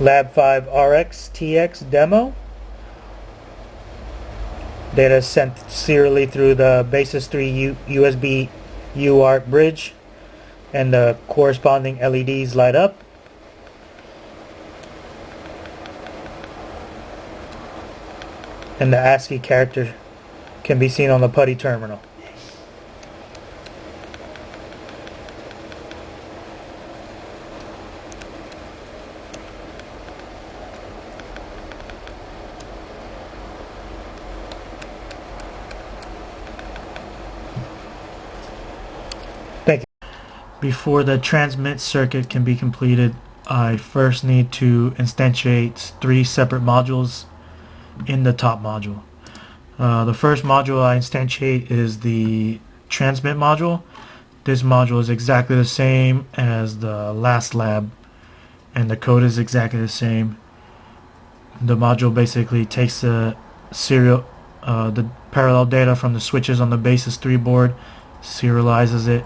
Lab 5 RX TX demo. Data is sent serially through the Basis 3 USB UART bridge, and the corresponding LEDs light up. And the ASCII character can be seen on the PuTTY terminal. Thank you. Before the transmit circuit can be completed, I first need to instantiate 3 separate modules in the top module. The first module I instantiate is the transmit module. This module is exactly the same as the last lab, and the code is exactly the same. The module basically takes the parallel data from the switches on the Basis 3 board, serializes it,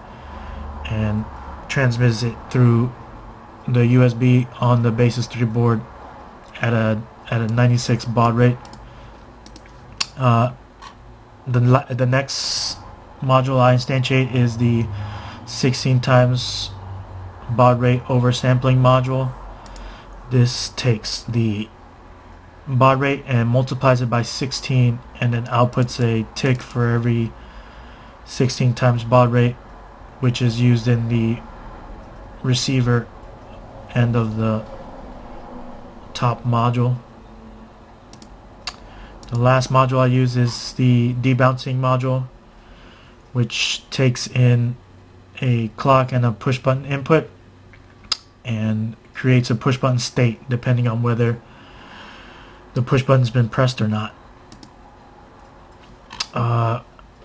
and transmits it through the USB on the Basis 3 board at a 96 baud rate. The next module I instantiate is the 16 times baud rate oversampling module. This takes the baud rate and multiplies it by 16, and then outputs a tick for every 16 times baud rate, which is used in the receiver end of the top module. The last module I use is the debouncing module, which takes in a clock and a push button input and creates a push button state depending on whether the push button's been pressed or not.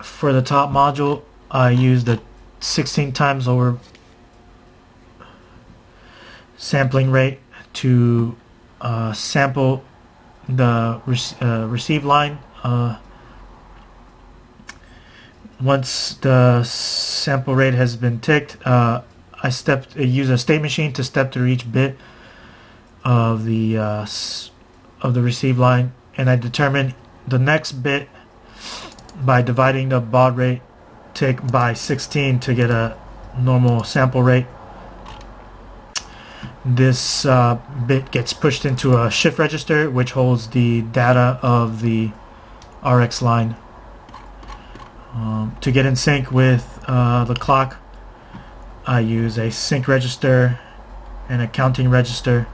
For the top module, I use the 16 times over sampling rate to sample the receive line. Once the sample rate has been ticked, I use a state machine to step through each bit of the receive line, and I determine the next bit by dividing the baud rate tick by 16 to get a normal sample rate. This bit gets pushed into a shift register, which holds the data of the RX line. To get in sync with the clock, I use a sync register and a counting register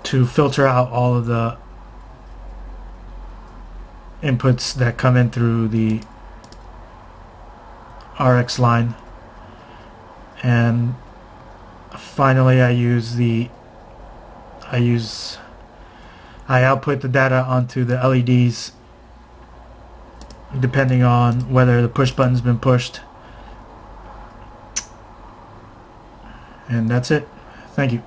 to filter out all of the inputs that come in through the RX line. And finally, I output the data onto the LEDs depending on whether the push button's been pushed. And that's it. Thank you.